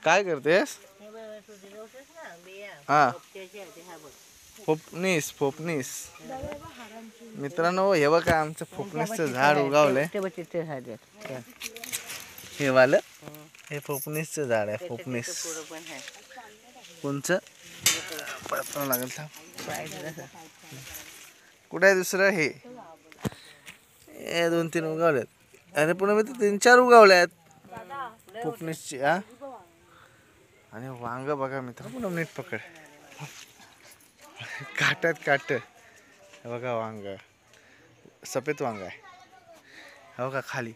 काय करतेस? हा, फोपनीस मित्रांनो, हे बघा आमचं फोपनीसचं झाड उगावलंय. हे वालं हे फोपनीसचं झाड आहे. फोपनीस कोणचं पळावं लागेल. कुठे आहे दुसरं? हे 2-3 उगावलेत. अरे पुन्हा मी तर 3-4 उगावल्यात फोपनीसची. हा, आणि वांग बघा मित्र, पुन्हा नीट पकड. काट्यात काट. हे बघा वांग, सफेद वांग आहे. हे बघा खाली.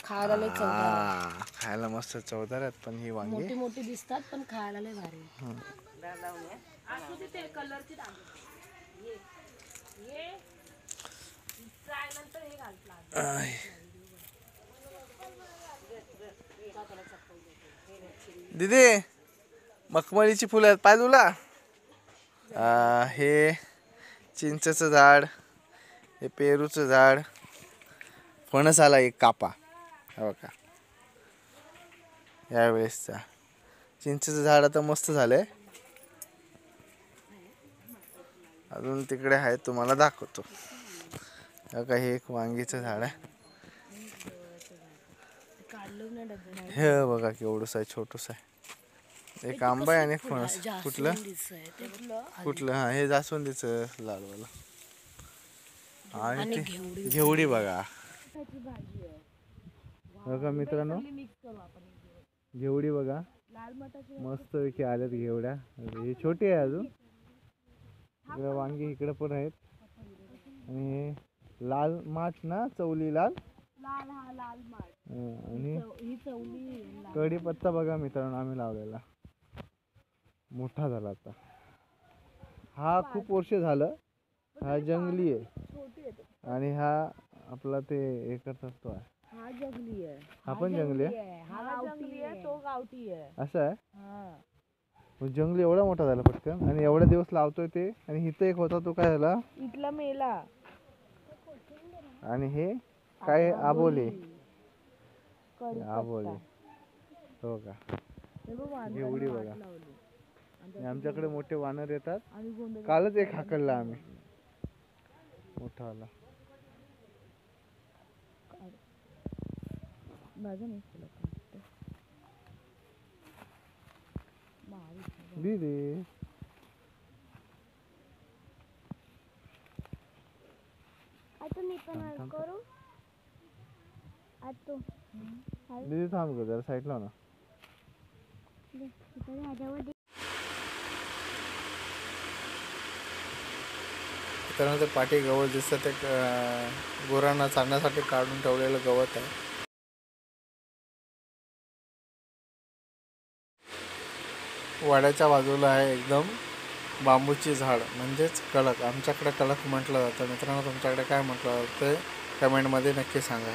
खायला मस्त चवदार आहेत, पण ही वांगी मोठी मोठी दिसतात पण खायला लय भारी. दीदी, मखमलीची फुलं आहेत पाय तुला. हे चिंचेचं झाड, हे पेरूचं झाड, फणस आला एक कापा. हो का, यावेळेसचा चिंचेचं झाड आता मस्त झालंय. अजून तिकडे आहे, तुम्हाला दाखवतो. बघा हे एक वांगीचं झाड आहे. हे बघा केवढंच आहे, छोटूस आहे. एक आंबा आहे आणि एक फणस. कुठलं कुठलं? हा, हे जास्वंदीचं लालवाला. आणि घेवडी बघा. बघा मित्रांनो, घेवडी बघा मस्त पैकी आल्यात घेवड्या. ही छोटी आहे अजून. इकडे वांगी इकडे पण आहेत. आणि हे लाल माठ ना, चवली लाल. आणि कढीपत्ता बघा मित्रांनो, आम्ही लावलेला मोठा झाला आता. हा खूप वर्ष झालं. हा जंगली आहे आणि हा आपला ते हे करतात तो आहे. हा जंगली आहे. हा पण जंगली आहे. हा जंगली आहे, तो गावठी आहे. असं आहे. जंगली एवढा मोठा झाला पटकन, आणि एवढा दिवस लावतोय ते. आणि इथं एक होता, तो काय झाला? इथला मेला. आणि हे काय? आबोली. आबोली. हो का, घेवडी बघा. आमच्याकडे मोठे वानर येतात. कालच एक हाकलला आम्ही, मोठा आला. दीदी दीदी थांब गं जरा, साईड लाव ना. त्यानंतर पाठी गवत दिसतं, ते गुरांना चालण्यासाठी काढून ठेवलेलं गवत आहे. वाड्याच्या बाजूला आहे एकदम बांबूची झाड, म्हणजेच कडक. आमच्याकडे कडक म्हटलं जातं. मित्रांनो, तुमच्याकडे काय म्हटलं जातं ते कमेंटमध्ये नक्की सांगा.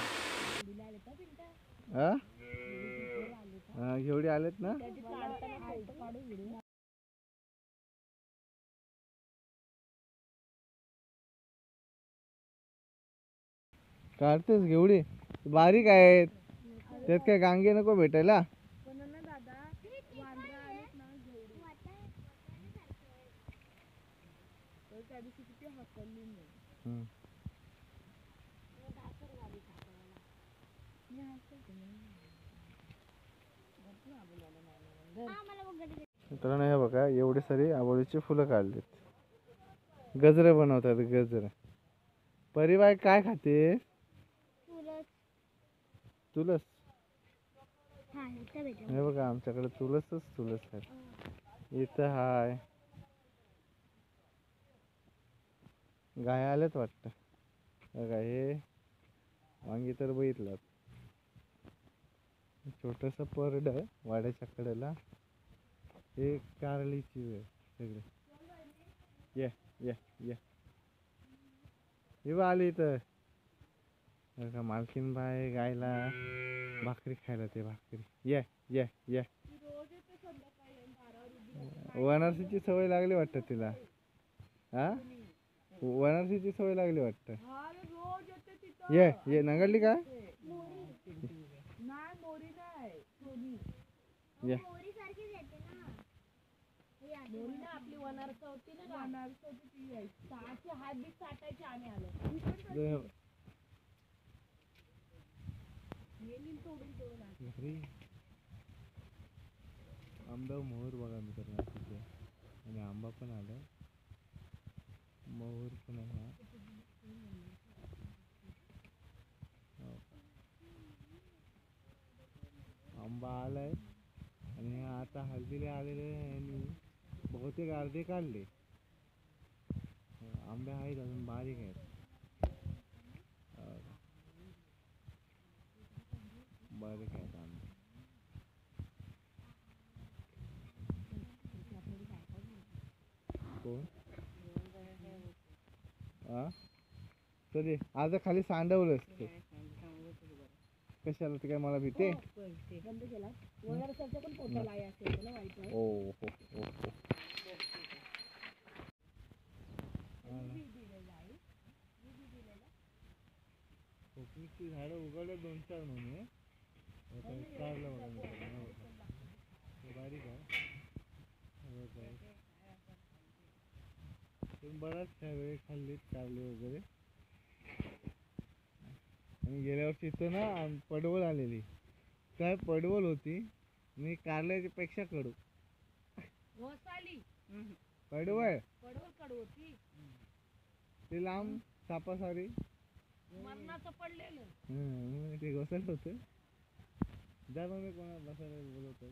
घेवडे आलेत ना. काढतेस घेवडी? बारीक आहेत, त्यात काय गांगे नको भेटायला. मित्रांनो, हे बघा एवढी सारी आबोलीची फुलं काढलीत. गजरे बनवतात, गजरे. परिवार काय खाते? तुलस. हे बघा आमच्याकडे तुलसच तुलस आहे. इथं हाय गाय आल्यात वाटतं. बघा हे वांगी तर बघितलं. छोटस परड आहे वाड्याच्या कडेला. हे कारलीची वेळ सगळे. ये ये ये, हे आली इथं. बघा मालकीन बाय गायला भाकरी खायला, ते भाकरी. ये ये ये, वनरसीची सवय लागली वाटतं तिला. हा, वनरसीची सवय लागली वाटतं. ये ये, नंगडली काय? आहे सोनी. या मोरी ना आपली वनारच होती ना, वनारच होती ती यायची. सहाचे हात बीत चाटायचे आम्ही आलो. गेली तोडून तोडून आणली. अरे आंब्यावर मोहर बघा मित्रांनो तिथे, आणि आंबा पण आला, मोहर पण आहे हा. हो. आंबा आलाय आणि आता हळदीला आलेले आणि बहुतेक अर्धे काढले. आंबे आहेत अजून बारीक आहेत. बारीक आहेत आंबे. कोण हा तरी आज खाली सांडवलं असते. कशाला ते काय मला भीते. बंद केला. वनारचा पण पोटाला आहे असेल ना वाईट वाईट. ओ हो हो. कोकणीची झाडं उगवले 2-4 महिने. कारलं बघा मित्रांनो, हे बारीक आहे. पण बराच वेळ खाल्लीत कारले वगैरे. आणि गेल्या वर्षी इथं ना पडवळ आलेली, काय पडवळ होती आणि कारल्याच्या पेक्षा कडू. घोसाली पडवळ पडवल कडू होती. ते लांब सापासारी मरणाचं पडलेलं. ते घोसत होत. जा मग मी कोणा बसायला बोलवतो.